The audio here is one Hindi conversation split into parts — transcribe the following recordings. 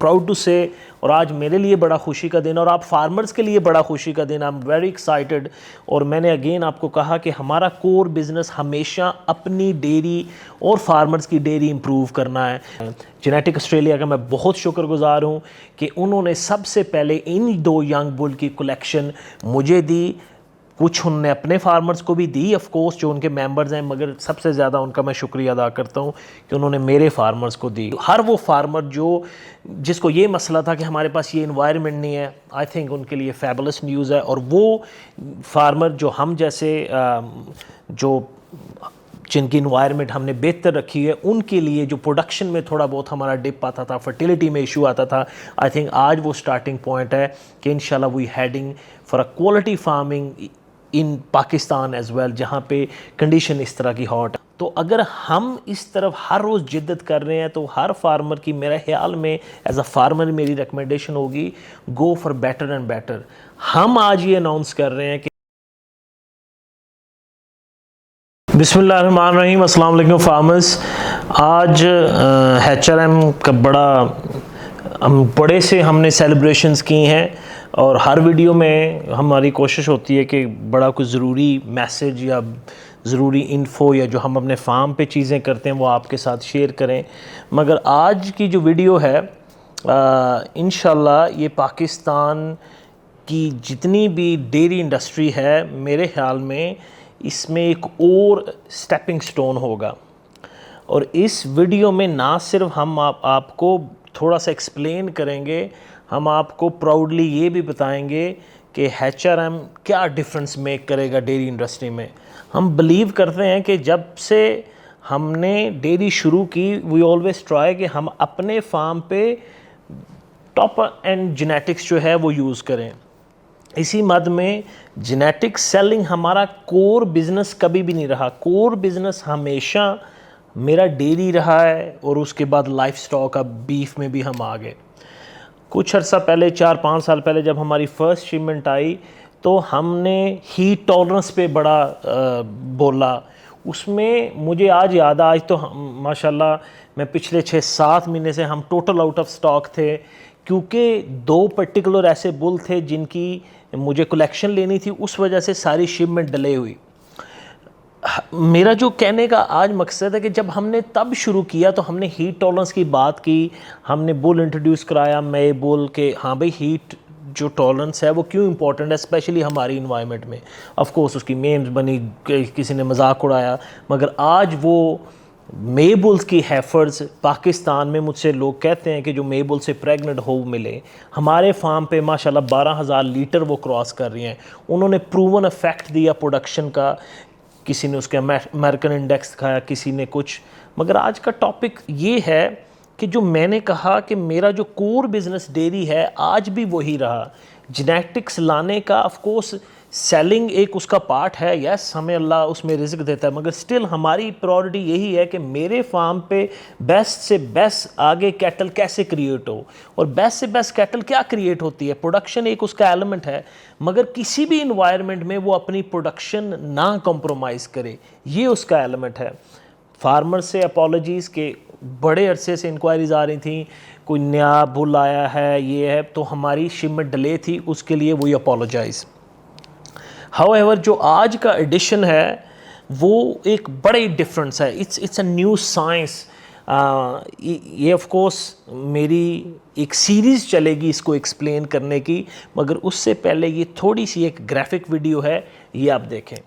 प्राउड टू से, और आज मेरे लिए बड़ा खुशी का दिन और आप फार्मर्स के लिए बड़ा खुशी का दिन। I am very excited. और मैंने अगेन आपको कहा कि हमारा कोर बिज़नेस हमेशा अपनी डेयरी और फार्मर्स की डेयरी इंप्रूव करना है। जेनेटिक ऑस्ट्रेलिया का मैं बहुत शुक्रगुजार हूँ कि उन्होंने सबसे पहले इन 2 यंग बुल की कलेक्शन मुझे दी। कुछ उनने अपने फार्मर्स को भी दी ऑफ कोर्स जो उनके मेंबर्स हैं, मगर सबसे ज़्यादा उनका मैं शुक्रिया अदा करता हूँ कि उन्होंने मेरे फार्मर्स को दी। हर वो फार्मर जिसको ये मसला था कि हमारे पास ये इन्वायरमेंट नहीं है, आई थिंक उनके लिए फैबुलस न्यूज़ है। और वो फार्मर जो हम जैसे जिनकी इन्वायरमेंट हमने बेहतर रखी है, उनके लिए जो प्रोडक्शन में थोड़ा बहुत हमारा डिप आता था, फर्टिलिटी में इशू आता था, आई थिंक आज वो स्टार्टिंग पॉइंट है कि इंशाल्लाह we heading for a quality farming in Pakistan as well, जहाँ पे कंडीशन इस तरह की हॉट। तो अगर हम इस तरफ हर रोज़ जिद्दत कर रहे हैं तो हर फार्मर की मेरे ख्याल में एज अ फार्मर मेरी रिकमेंडेशन होगी go for better and better. हम आज ये अनाउंस कर रहे हैं कि बिस्मिल्लाहिर्रहमानिर्रहीम, अस्सलाम वालेकुम फार्मर्स। आज HRM का बड़े से हमने सेलिब्रेशंस की हैं और हर वीडियो में हमारी कोशिश होती है कि बड़ा कुछ ज़रूरी मैसेज या ज़रूरी इन्फो या जो हम अपने फार्म पे चीज़ें करते हैं वो आपके साथ शेयर करें। मगर आज की जो वीडियो है इंशाल्लाह ये पाकिस्तान की जितनी भी डेयरी इंडस्ट्री है, मेरे ख्याल में इसमें एक और स्टेपिंग स्टोन होगा। और इस वीडियो में ना सिर्फ हम आपको थोड़ा सा एक्सप्लेन करेंगे, हम आपको प्राउडली ये भी बताएंगे कि HRM क्या डिफरेंस मेक करेगा डेयरी इंडस्ट्री में। हम बिलीव करते हैं कि जब से हमने डेयरी शुरू की वी ऑलवेज ट्राई कि हम अपने फार्म पे टॉप एंड जेनेटिक्स जो है वो यूज़ करें। इसी मद में जेनेटिक सेलिंग हमारा कोर बिज़नेस कभी भी नहीं रहा। कोर बिज़नेस हमेशा मेरा डेयरी रहा है और उसके बाद लाइफ स्टॉक, अब बीफ में भी हम आ गए। कुछ अर्सा पहले 4-5 साल पहले जब हमारी फ़र्स्ट शिपमेंट आई तो हमने हीट टॉलरेंस पे बड़ा बोला। उसमें मुझे आज याद है, आज तो माशाल्लाह मैं पिछले 6-7 महीने से हम टोटल आउट ऑफ स्टॉक थे, क्योंकि 2 पर्टिकुलर ऐसे बुल थे जिनकी मुझे कलेक्शन लेनी थी, उस वजह से सारी शिपमेंट डिले हुई। मेरा जो कहने का आज मकसद है कि जब हमने तब शुरू किया तो हमने हीट टॉलरेंस की बात की, हमने बुल इंट्रोड्यूस कराया मैं बुल के हाँ भाई हीट जो टॉलरेंस है वो क्यों इंपॉर्टेंट है, स्पेशली हमारी इन्वायरमेंट में। ऑफ कोर्स उसकी मेम्स बनी, किसी ने मजाक उड़ाया, मगर आज वो मेबुल्स की हेफर्स पाकिस्तान में मुझसे लोग कहते हैं कि जो मेबुल से प्रेग्नेंट हो मिले, हमारे फार्म पे माशाल्लाह 12,000 लीटर वो क्रॉस कर रही हैं। उन्होंने प्रूवन इफेक्ट दिया प्रोडक्शन का, किसी ने उसके अमेरिकन इंडेक्स दिखाया, किसी ने कुछ। मगर आज का टॉपिक ये है कि जो मैंने कहा कि मेरा जो कोर बिज़नेस डेयरी है आज भी वही रहा। जेनेटिक्स लाने का ऑफ कोर्स सेलिंग एक उसका पार्ट है, यस हमें अल्लाह उसमें रिज़्क देता है, मगर स्टिल हमारी प्रायोरिटी यही है कि मेरे फार्म पे बेस्ट से बेस्ट आगे कैटल कैसे क्रिएट हो। और बेस्ट से बेस्ट कैटल क्या क्रिएट होती है, प्रोडक्शन एक उसका एलिमेंट है, मगर किसी भी इन्वायरमेंट में वो अपनी प्रोडक्शन ना कॉम्प्रोमाइज़ करे, ये उसका एलिमेंट है। फार्मर से अपॉलॉजीज़ के बड़े अरसे से इंक्वायरीज आ रही थी, कोई नया बुल आया है, ये है, तो हमारी शिपमेंट डिले थी, उसके लिए वही अपोलोजाइज़। हाउएवर जो आज का एडिशन है वो एक बड़े डिफरेंस है, इट्स अ न्यू साइंस। ये ऑफ कोर्स मेरी एक सीरीज़ चलेगी इसको एक्सप्लेन करने की, मगर उससे पहले ये थोड़ी सी एक ग्राफिक वीडियो है, ये आप देखें।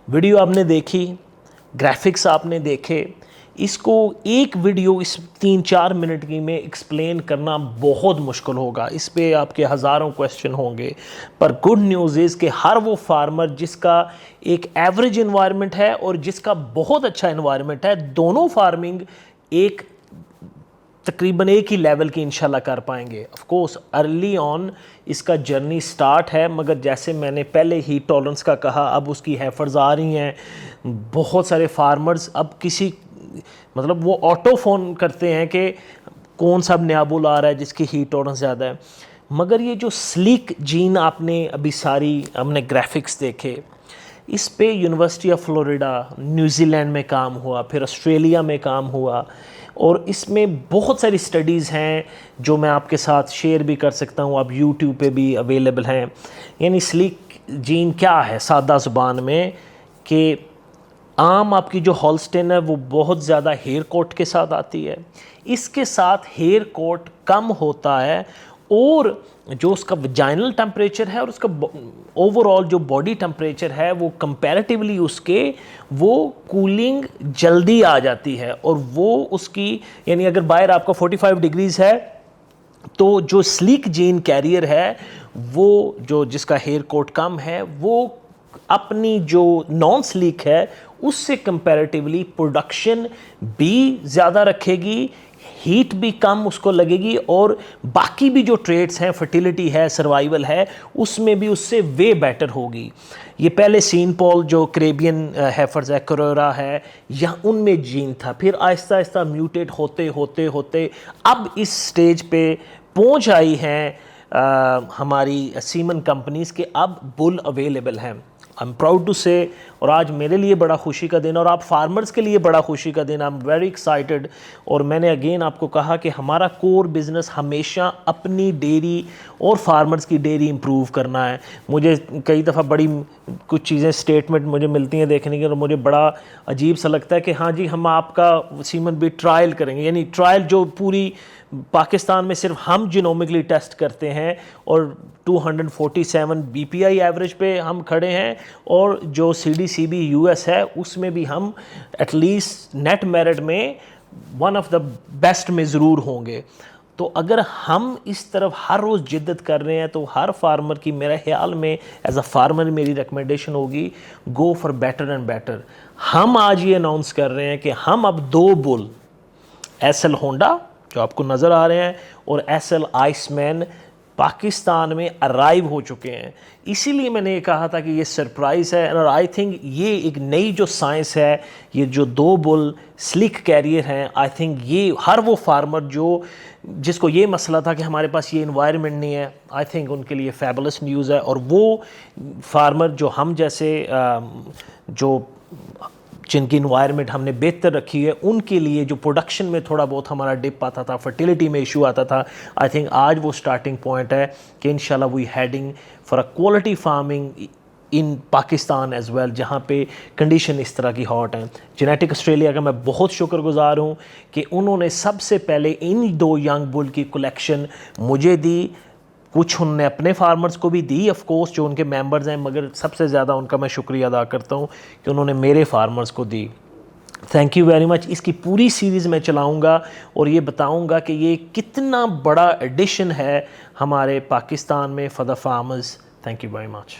वीडियो आपने देखी, ग्राफिक्स आपने देखे, इसको एक वीडियो इस 3-4 मिनट की में एक्सप्लेन करना बहुत मुश्किल होगा। इस पे आपके हज़ारों क्वेश्चन होंगे, पर गुड न्यूज़ इज़ कि हर वो फार्मर जिसका एक एवरेज इन्वायरमेंट है और जिसका बहुत अच्छा इन्वायरमेंट है, दोनों फार्मिंग एक तकरीबन एक ही लेवल की इंशाल्लाह कर पाएंगे। ऑफ कोर्स अर्ली ऑन इसका जर्नी स्टार्ट है, मगर जैसे मैंने पहले ही टॉलरेंस का कहा, अब उसकी हेफर्स आ रही हैं। बहुत सारे फार्मर्स अब किसी मतलब वो ऑटो फ़ोन करते हैं कि कौन सा नया बुल आ रहा है जिसकी हीट टॉलरेंस ज़्यादा है। मगर ये जो स्लीक जीन आपने अभी सारी हमने ग्राफिक्स देखे, इस पे यूनिवर्सिटी ऑफ फ्लोरिडा, न्यूजीलैंड में काम हुआ, फिर ऑस्ट्रेलिया में काम हुआ, और इसमें बहुत सारी स्टडीज़ हैं जो मैं आपके साथ शेयर भी कर सकता हूँ, आप यूट्यूब पे भी अवेलेबल हैं। यानी स्लीक जीन क्या है सादा ज़ुबान में, कि आम आपकी जो हॉल्स्टेन है वो बहुत ज़्यादा हेयर कोट के साथ आती है, इसके साथ हेयर कोट कम होता है, और जो उसका वजाइनल टेम्परेचर है और उसका ओवरऑल जो बॉडी टेम्परेचर है वो कंपैरेटिवली उसके वो कूलिंग जल्दी आ जाती है। और वो उसकी यानी अगर बाहर आपका 45 डिग्रीज़ है तो जो स्लीक जीन कैरियर है वो जो जिसका हेयर कोट कम है वो अपनी जो नॉन स्लीक है उससे कंपैरेटिवली प्रोडक्शन भी ज़्यादा रखेगी, हीट भी कम उसको लगेगी, और बाकी भी जो ट्रेड्स हैं, फर्टिलिटी है, सर्वाइवल है, उसमें भी उससे वे बेटर होगी। ये पहले सीन पॉल जो करेबियन हेफर्स है, करोरा है, यहाँ उनमें जीन था, फिर आहिस्ता आहिस्ता म्यूटेट होते होते होते अब इस स्टेज पे पहुँच आई हैं हमारी सीमन कंपनीज़ के अब बुल अवेलेबल हैं। आई एम प्राउड टू से, और आज मेरे लिए बड़ा खुशी का दिन और आप फार्मर्स के लिए बड़ा खुशी का दिन। I am very excited. और मैंने अगेन आपको कहा कि हमारा कोर बिज़नेस हमेशा अपनी डेयरी और फार्मर्स की डेयरी इंप्रूव करना है। मुझे कई दफ़ा बड़ी कुछ चीज़ें स्टेटमेंट मुझे मिलती हैं देखने की, और मुझे बड़ा अजीब सा लगता है कि हाँ जी हम आपका सीमन भी ट्रायल करेंगे, यानी ट्रायल जो पूरी पाकिस्तान में सिर्फ हम जीनोमिकली टेस्ट करते हैं, और 247 बीपीआई एवरेज पे हम खड़े हैं, और जो सीडीसीबी यूएस है उसमें भी हम एटलीस्ट नेट मेरिट में वन ऑफ द बेस्ट में ज़रूर होंगे। तो अगर हम इस तरफ हर रोज़ जिद्दत कर रहे हैं तो हर फार्मर की मेरे ख्याल में एज अ फार्मर मेरी रिकमेंडेशन होगी, go for better and better. हम आज ये अनाउंस कर रहे हैं कि हम अब 2 बुल एसएल होंडा जो आपको नज़र आ रहे हैं और एसएल आइसमैन पाकिस्तान में अराइव हो चुके हैं। इसीलिए मैंने ये कहा था कि ये सरप्राइज़ है, और आई थिंक ये एक नई जो साइंस है, ये जो 2 बुल स्लिक कैरियर हैं, आई थिंक ये हर वो फार्मर जो जिसको ये मसला था कि हमारे पास ये इन्वायरमेंट नहीं है, आई थिंक उनके लिए फैबुलस न्यूज़ है। और वो फार्मर जो हम जैसे जो जिनकी इन्वायरमेंट हमने बेहतर रखी है, उनके लिए जो प्रोडक्शन में थोड़ा बहुत हमारा डिप आता था, फर्टिलिटी में इशू आता था, आई थिंक आज वो स्टार्टिंग पॉइंट है कि इंशाल्लाह we heading for a quality farming in Pakistan as well, जहाँ पे कंडीशन इस तरह की हॉट हैं। जेनेटिक ऑस्ट्रेलिया का मैं बहुत शुक्रगुजार हूँ कि उन्होंने सबसे पहले इन 2 यंग बुल की कलेक्शन मुझे दी, कुछ उनने अपने फार्मर्स को भी दी ऑफ कोर्स जो उनके मेंबर्स हैं, मगर सबसे ज़्यादा उनका मैं शुक्रिया अदा करता हूँ कि उन्होंने मेरे फार्मर्स को दी। Thank you very much. इसकी पूरी सीरीज़ मैं चलाऊँगा और ये बताऊँगा कि ये कितना बड़ा एडिशन है हमारे पाकिस्तान में for the farmers. Thank you very much.